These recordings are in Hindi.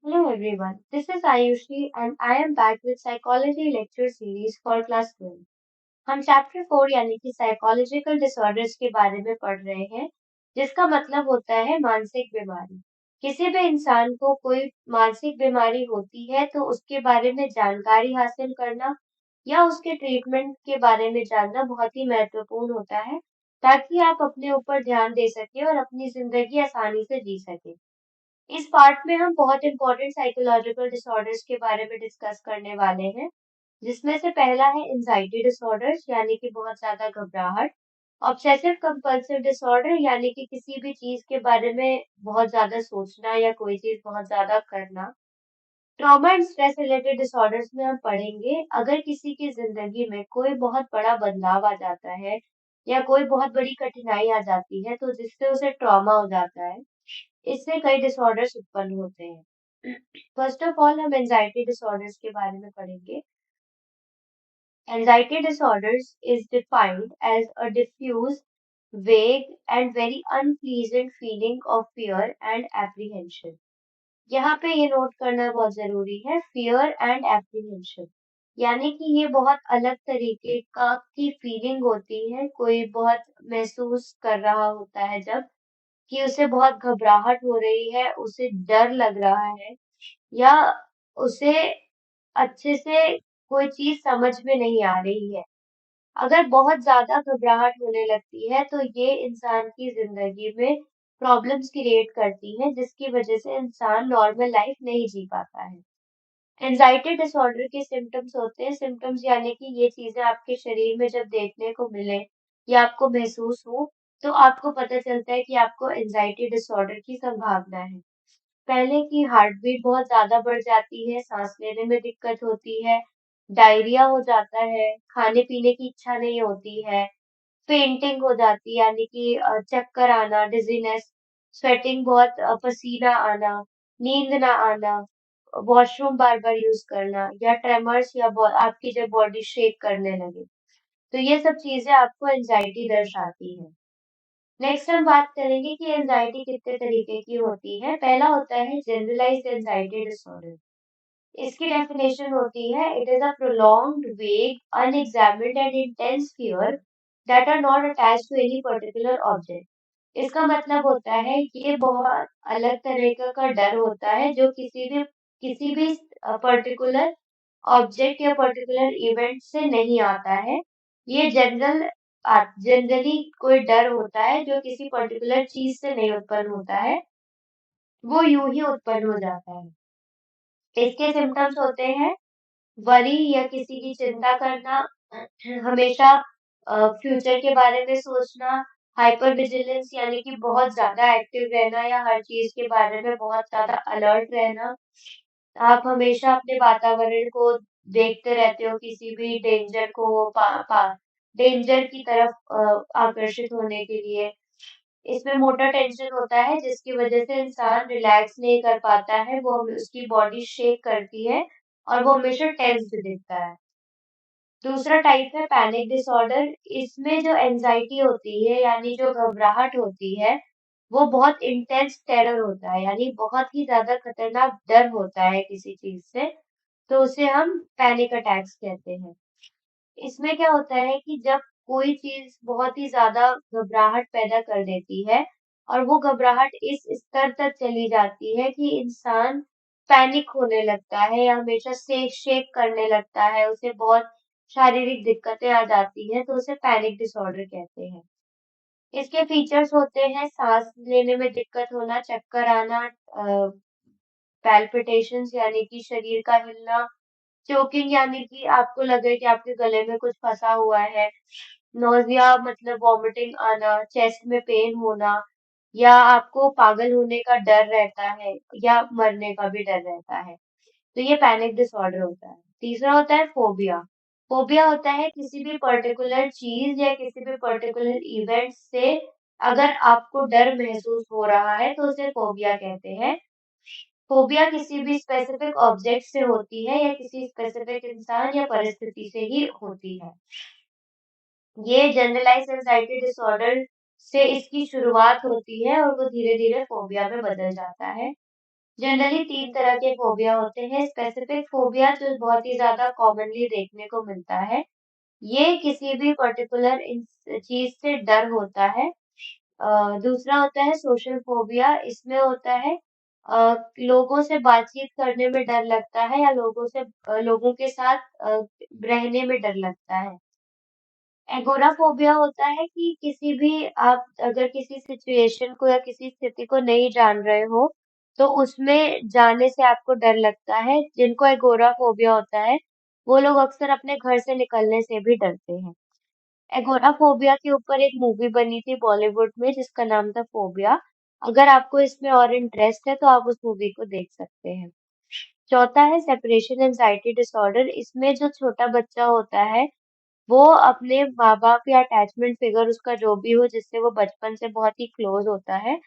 Hello everyone, this is Ayushi and I am back with Psychology lecture series for class 12. हम चैप्टर 4 यानी कि साइकोलॉजिकल डिसऑर्डर्स के बारे में पढ़ रहे हैं, जिसका मतलब होता है मानसिक बीमारी। किसी भी इंसान को कोई मानसिक बीमारी होती है तो उसके बारे में जानकारी हासिल करना या उसके ट्रीटमेंट के बारे में जानना बहुत ही महत्वपूर्ण होता है, ताकि आप अपने ऊपर ध्यान दे सकें और अपनी जिंदगी आसानी से जी सकें। इस पार्ट में हम बहुत इंपॉर्टेंट साइकोलॉजिकल डिसऑर्डर्स के बारे में डिस्कस करने वाले हैं, जिसमें से पहला है एंजाइटी डिसऑर्डर्स यानी कि बहुत ज्यादा घबराहट, ऑब्सेसिव कंपल्सिव डिसऑर्डर यानी कि किसी भी चीज के बारे में बहुत ज्यादा सोचना या कोई चीज बहुत ज्यादा करना। Trauma and stress related disorders में हम पढ़ेंगे अगर किसी की जिंदगी में कोई बहुत बड़ा बदलाव आ जाता है या कोई बहुत बड़ी कठिनाई आ जाती है तो जिससे उसे ट्रॉमा हो जाता है, इससे कई डिसऑर्डर्स उत्पन्न होते हैं। फर्स्ट ऑफ ऑल हम एंजाइटी डिसऑर्डर्स के बारे में पढ़ेंगे। Anxiety disorders is defined as a diffuse, vague, and very unpleasant feeling of fear and apprehension. यहाँ पे ये नोट करना बहुत जरूरी है, फियर एंड एप्रीहेंशन, यानी कि ये बहुत अलग तरीके का की फीलिंग होती है। कोई बहुत महसूस कर रहा होता है जब कि उसे बहुत घबराहट हो रही है, उसे डर लग रहा है या उसे अच्छे से कोई चीज समझ में नहीं आ रही है। अगर बहुत ज्यादा घबराहट होने लगती है तो ये इंसान की जिंदगी में प्रॉब्लम्स क्रिएट करती है, जिसकी वजह से इंसान नॉर्मल लाइफ नहीं जी पाता है। एंजाइटी डिसऑर्डर के सिम्टम्स होते हैं, सिम्टम्स यानी कि ये चीजें आपके शरीर में जब देखने को मिले या आपको महसूस हो तो आपको पता चलता है कि आपको एंजाइटी डिसऑर्डर की संभावना है। पहले की हार्ट बीट बहुत ज़्यादा बढ़ जाती है, सांस लेने में दिक्कत होती है, डायरिया हो जाता है, खाने-पीने की इच्छा नहीं होती है, फेंटिंग हो जाती है यानी कि चक्कर आना, डिज़ीनेस, स्वेटिंग बहुत पसीना आना, नींद ना आना, वॉशरूम बार-बार यूज़ करना या ट्रेमर्स या आपकी जब बॉडी शेक करने लगे। तो ये सब चीज़ें आपको एंग्ज़ायटी दर्शाती हैं। नेक्स्ट हम बात करेंगे कि एंजाइटी कितने तरीके की होती है। पहला होता है जनरलाइज्ड एंजाइटी डिसऑर्डर। इसकी डेफिनेशन होती है it is a prolonged, vague, unexamined and intense fear that are not attached to any particular object. इसका मतलब होता है कि ये बहुत अलग तरीके का डर होता है जो किसी भी पर्टिकुलर ऑब्जेक्ट या पर्टिकुलर इवेंट से नहीं आता है। ये जनरली कोई डर होता है जो किसी पर्टिकुलर चीज से नहीं उत्पन्न होता है, वो यूं ही उत्पन्न हो जाता है। इसके सिम्टम्स होते हैं वरी या किसी की चिंता करना, हमेशा फ्यूचर के बारे में सोचना, हाइपर विजिलेंस यानी कि बहुत ज्यादा एक्टिव रहना या हर चीज के बारे में बहुत ज्यादा अलर्ट रहना। आप हमेशा अपने वातावरण को देखते रहते हो, किसी भी डेंजर को डेंजर की तरफ आकर्षित होने के लिए। इसमें मोटा टेंशन होता है जिसकी वजह से इंसान रिलैक्स नहीं कर पाता है, वो उसकी बॉडी शेक करती है और वो हमेशा टेंस्ड दिखता है। दूसरा टाइप है पैनिक डिसऑर्डर। इसमें जो एंजाइटी होती है यानी जो घबराहट होती है वो बहुत इंटेंस टेरर होता है, यानी बहुत ही ज्यादा खतरनाक डर होता है किसी चीज से, तो उसे हम पैनिक अटैक्स कहते हैं। इसमें क्या होता है कि जब कोई चीज बहुत ही ज्यादा घबराहट पैदा कर देती है और वो घबराहट इस स्तर तक चली जाती है कि इंसान पैनिक होने लगता है या हमेशा से शेक करने लगता है, उसे बहुत शारीरिक दिक्कतें आ जाती हैं, तो उसे पैनिक डिसऑर्डर कहते हैं। इसके फीचर्स होते हैं सांस लेने में दिक्कत होना, चक्कर आना, पैल्पिटेशंस यानी कि शरीर का हिलना, चोकिंग यानी कि आपको लगे कि आपके गले में कुछ फंसा हुआ है, नोज़िया मतलब वॉमिटिंग आना, चेस्ट में पेन होना या आपको पागल होने का डर रहता है या मरने का भी डर रहता है। तो ये पैनिक डिसऑर्डर होता है। तीसरा होता है फोबिया। फोबिया होता है किसी भी पर्टिकुलर चीज या किसी भी पर्टिकुलर इवेंट से अगर आपको डर महसूस हो रहा है तो उसे फोबिया कहते हैं। फोबिया किसी भी स्पेसिफिक ऑब्जेक्ट से होती है या किसी स्पेसिफिक इंसान या परिस्थिति से ही होती है। ये जनरलाइज्ड एंजाइटी डिसऑर्डर से इसकी शुरुआत होती है और वो धीरे धीरे फोबिया में बदल जाता है। जनरली तीन तरह के फोबिया होते हैं। स्पेसिफिक फोबिया जो बहुत ही ज्यादा कॉमनली देखने को मिलता है, ये किसी भी पर्टिकुलर चीज से डर होता है। दूसरा होता है सोशल फोबिया। इसमें होता है लोगों से बातचीत करने में डर लगता है या लोगों के साथ रहने में डर लगता है। एगोराफोबिया होता है कि किसी भी आप अगर किसी सिचुएशन को या किसी स्थिति को नहीं जान रहे हो, तो उसमें जाने से आपको डर लगता है। जिनको एगोराफोबिया होता है, वो लोग अक्सर अपने घर से निकलने से भी डरते हैं। एगोराफोबिया के ऊपर एक मूवी बनी थी बॉलीवुड में जिसका नाम था फोबिया। अगर आपको इसमें और इंटरेस्ट है तो आप उस मूवी को देख सकते हैं। चौथा है सेपरेशन एंजाइटी डिसऑर्डर। इसमें जो छोटा बच्चा होता है, वो अपने माँ-बाप या अटैचमेंट फिगर उसका जो भी हो जिससे वो बचपन से बहुत ही क्लोज होता है,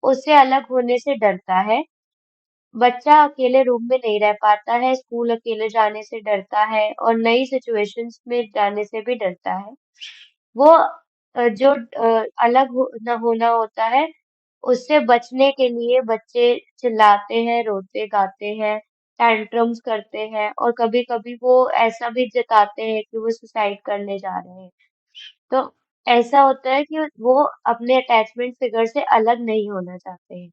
उससे अलग होने से डरता है। बच्चा अकेले रूम में नहीं रह पाता है, स्कूल अकेले जाने से डरता है और नई सिचुएशंस में जाने से भी डरता है। वो जो अलग न होना होता है, उससे बचने के लिए बच्चे चिल्लाते हैं, रोते गाते हैं, टैंट्रम्स करते हैं और कभी-कभी वो ऐसा भी जताते हैं कि वो सुसाइड करने जा रहे हैं। तो ऐसा होता है कि वो अपने अटैचमेंट फिगर से अलग नहीं होना चाहते हैं।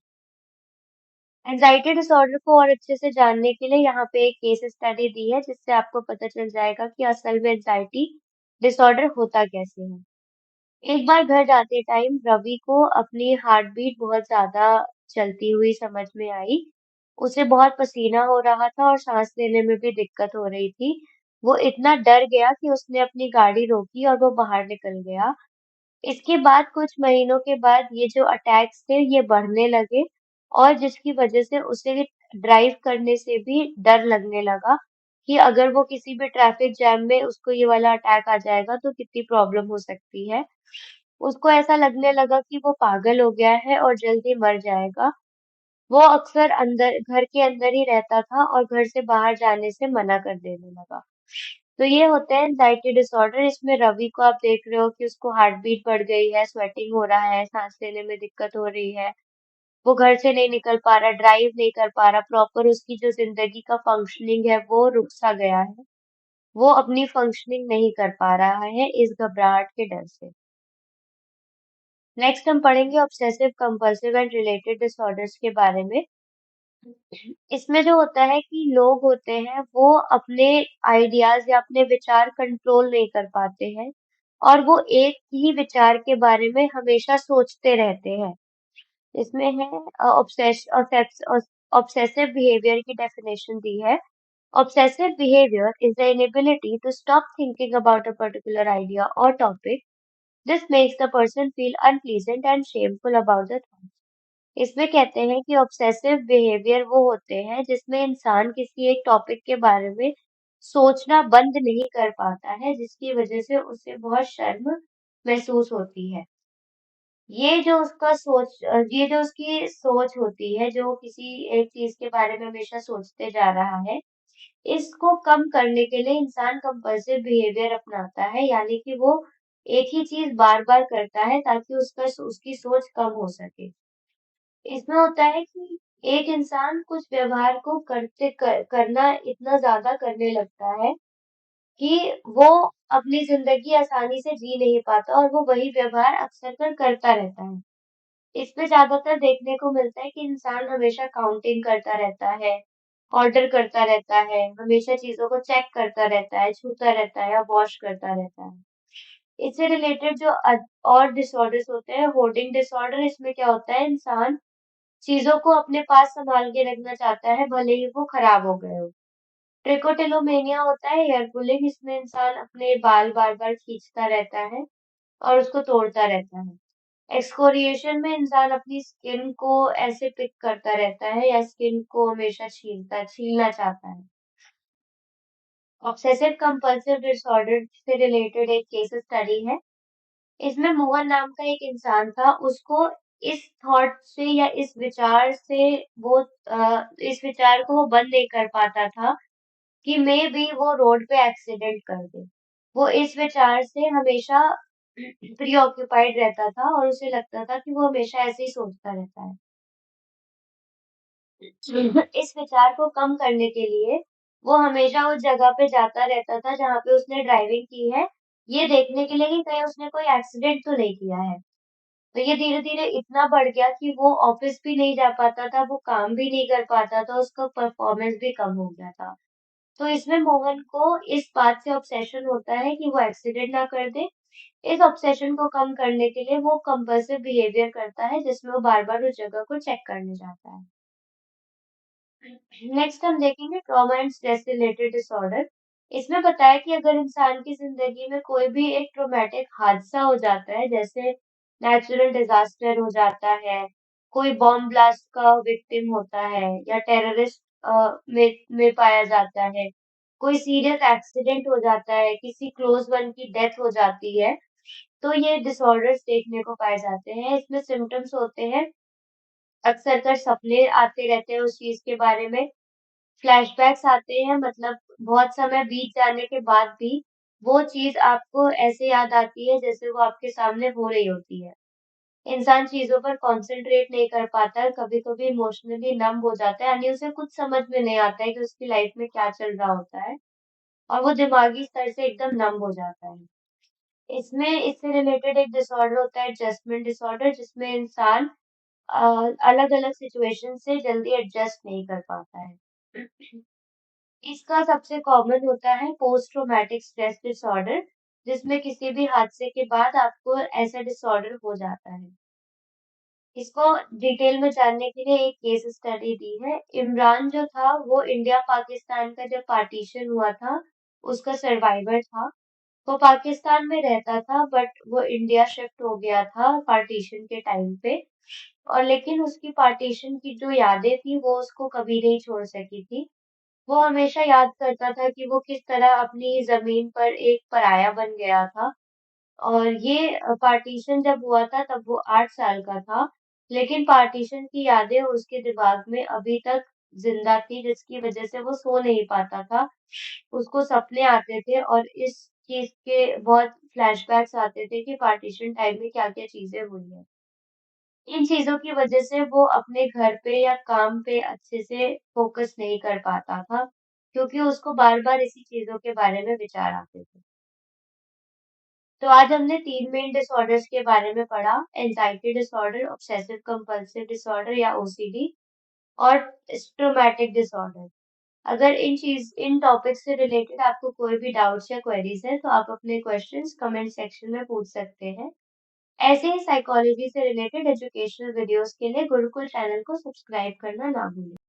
एंजाइटी डिसऑर्डर को और अच्छे से जानने के लिए यहाँ पे एक केस स्टडी दी है जिससे आपको पता चल जाएगा कि असल में एंजाइटी डिसऑर्डर होता कैसे है। एक बार घर जाते टाइम रवि को अपनी हार्ट बीट बहुत ज्यादा चलती हुई समझ में आई। उसे बहुत पसीना हो रहा था और सांस लेने में भी दिक्कत हो रही थी। वो इतना डर गया कि उसने अपनी गाड़ी रोकी और वो बाहर निकल गया। इसके बाद कुछ महीनों के बाद ये जो अटैक्स थे ये बढ़ने लगे और जिसकी वजह से उसे ड्राइव करने से भी डर लगने लगा कि अगर वो किसी भी ट्रैफिक जैम में उसको ये वाला अटैक आ जाएगा तो कितनी प्रॉब्लम हो सकती है। उसको ऐसा लगने लगा कि वो पागल हो गया है और जल्दी मर जाएगा। वो अक्सर अंदर घर के अंदर ही रहता था और घर से बाहर जाने से मना कर देने लगा। तो ये होते हैं एंजाइटी डिसऑर्डर। इसमें रवि को आप देख रहे हो कि उसको हार्ट बीट बढ़ गई है, स्वेटिंग हो रहा है, सांस लेने में दिक्कत हो रही है। वो घर से नहीं निकल पा रहा, ड्राइव नहीं कर पा रहा, प्रॉपर उसकी जो जिंदगी का फंक्शनिंग है वो रुक सा गया है। वो अपनी फंक्शनिंग नहीं कर पा रहा है इस घबराहट के डर से। नेक्स्ट हम पढ़ेंगे obsessive compulsive and related disorders के बारे में। इसमें जो होता है कि लोग होते हैं वो अपने आइडियाज या अपने विचार कंट्रोल नहीं कर पाते हैं और वो एक ही विचार के बारे में हमेशा सोचते रहते हैं। इसमें है ऑब्सेसिव बिहेवियर की डेफिनेशन दी है। Obsessive behaviour is the inability to stop thinking about a particular idea और topic. This makes the person feel unpleasant and shameful about the इसमें कहते हैं कि ऑब्सेसिव बिहेवियर वो होते हैं जिसमें इंसान किसी एक टॉपिक के बारे में सोचना बंद नहीं कर पाता है जिसकी वजह से उसे बहुत शर्म महसूस होती है। ये जो उसकी सोच होती है जो किसी एक चीज के बारे में हमेशा सोचते जा रहा है, इसको कम करने के लिए इंसान कंपल्सिव बिहेवियर अपनाता है यानी कि वो एक ही चीज बार बार करता है ताकि उसकी सोच कम हो सके। इसमें होता है कि एक इंसान कुछ व्यवहार को करना इतना ज्यादा करने लगता है कि वो अपनी जिंदगी आसानी से जी नहीं पाता और वो वही व्यवहार अक्सर कर करता रहता है। इसमें ज्यादातर देखने को मिलता है कि इंसान हमेशा काउंटिंग करता रहता है, ऑर्डर करता रहता है, हमेशा चीजों को चेक करता रहता है, छूता रहता है या वॉश करता रहता है। इससे रिलेटेड जो और डिसऑर्डर्स होते हैं, होर्डिंग डिसऑर्डर, इसमें क्या होता है इंसान चीजों को अपने पास संभाल के रखना चाहता है भले ही वो खराब हो गए हो। ट्रिकोटिलोमेनिया होता है हेयर पुलिंग। इसमें इंसान अपने बाल बार बार खींचता रहता है और उसको तोड़ता रहता है। एक्सफोलिएशन में इंसान अपनी स्किन को ऐसे पिक करता रहता है या स्किन को हमेशा छीलना चाहता है। ऑब्सेसिव कंपल्सिव डिसऑर्डर से रिलेटेड एक केस स्टडी है। इसमें मोहन नाम का एक इंसान था। उसको इस थॉट से या इस विचार से वो इस विचार को वो बंद नहीं कर पाता था कि मे बी वो रोड पे एक्सीडेंट कर दे। वो इस विचार से हमेशा प्रीऑक्यूपाइड रहता था और उसे लगता था कि वो हमेशा ऐसे ही सोचता रहता है। इस विचार को कम करने के लिए वो हमेशा उस जगह पे जाता रहता था जहाँ पे उसने ड्राइविंग की है, ये देखने के लिए कि कहीं उसने कोई एक्सीडेंट तो नहीं किया है। तो ये धीरे-धीरे इतना बढ़ गया कि वो ऑफिस भी नहीं जा पाता था, वो काम भी नहीं कर पाता था, उसका परफॉर्मेंस भी कम हो गया था। तो इसमें मोहन को इस बात से ऑब्सेशन होता है कि वो एक्सीडेंट ना कर दे। इस ऑब्सेशन को कम करने के लिए वो कंपल्सिव बिहेवियर करता है जिसमें वो बार-बार उस जगह को चेक करने जाता है। नेक्स्ट हम देखेंगे trauma and stress related disorder. इसमें बताया कि अगर इंसान की जिंदगी में कोई भी एक ट्रॉमेटिक हादसा हो जाता है, जैसे नेचुरल डिजास्टर हो जाता है, कोई बॉम्ब ब्लास्ट का विक्टिम होता है या टेररिस्ट में पाया जाता है, कोई सीरियस एक्सीडेंट हो जाता है, किसी क्लोज वन की डेथ हो जाती है, तो ये डिसऑर्डर्स देखने को पाए जाते हैं। इसमें सिम्टम्स होते हैं, अक्सर कर सपने आते रहते हैं उस चीज के बारे में, फ्लैशबैक्स आते हैं, मतलब बहुत समय बीत जाने के बाद भी वो चीज़ आपको ऐसे याद आती है जैसे वो आपके सामने हो रही होती है। इंसान चीज़ों पर कॉन्संट्रेट नहीं कर पाता है, कभी-कभी इमोशनली नम हो जाता है, यानी उसे कुछ समझ में नहीं आता है कि उसकी लाइफ में क्या चल रहा होता है और वो दिमागी स्तर से एकदम नम हो जाता है। इसमें इससे रिलेटेड एक डिसऑर्डर होता है एडजस्टमेंट डिसऑर्डर, जिसमें इंसान अ, अलग-अलग सिचुएशन से जल्दी एडजस्ट नहीं कर पाता है। इसका सबसे कॉमन होता है पोस्ट ट्रॉमेटिक स्ट्रेस डिसऑर्डर, जिसमें किसी भी हादसे के बाद आपको ऐसा डिसऑर्डर हो जाता है। इसको डिटेल में जानने के लिए एक केस स्टडी दी है। इमरान जो था वो इंडिया पाकिस्तान का जब पार्टीशन हुआ था, उसका सर्वाइवर था। वो पाकिस्तान में रहता था बट वो इंडिया शिफ्ट हो गया था पार्टीशन के टाइम पे, और लेकिन उसकी पार्टीशन की जो यादें थी वो उसको कभी नहीं छोड़ सकी थी। वो हमेशा याद करता था कि वो किस तरह अपनी ज़मीन पर एक पराया बन गया था, और ये पार्टीशन जब हुआ था तब वो 8 साल का था, लेकिन पार्टीशन की यादें उसके दिमाग में अभी तक ज़िंदा थी, जिसकी वज़ह से वो सो नहीं पाता था। उसको सपने आते थे और इस चीज़ के बहुत फ्लैशबैक्स आते थे कि पार्टीशन टाइम में क्या-क्या चीज़ें हुई हैं। इन चीज़ों की वजह से वो अपने घर पे या काम पे अच्छे से फ़ोकस नहीं कर पाता था, क्योंकि उसको बार-बार इसी चीज़ों के बारे में विचार आते थे। तो आज हमने 3 मेन डिसऑर्डर्स के बारे में पढ़ा, anxiety disorder, obsessive compulsive disorder या ओसीडी और ट्रॉमेटिक डिसऑर्डर। अगर इन टॉपिक्स से रिलेटेड आपको कोई भी डाउट्स या क्वेरीज़ हैं, तो आप अपने क्वेश्चंस कमेंट सेक्शन में पूछ सकते हैं। ऐसे ही साइकोलॉजी से रिलेटेड एजुकेशनल वीडियोस के लिए गुरुकुल चैनल को सब्सक्राइब करना ना भूलें।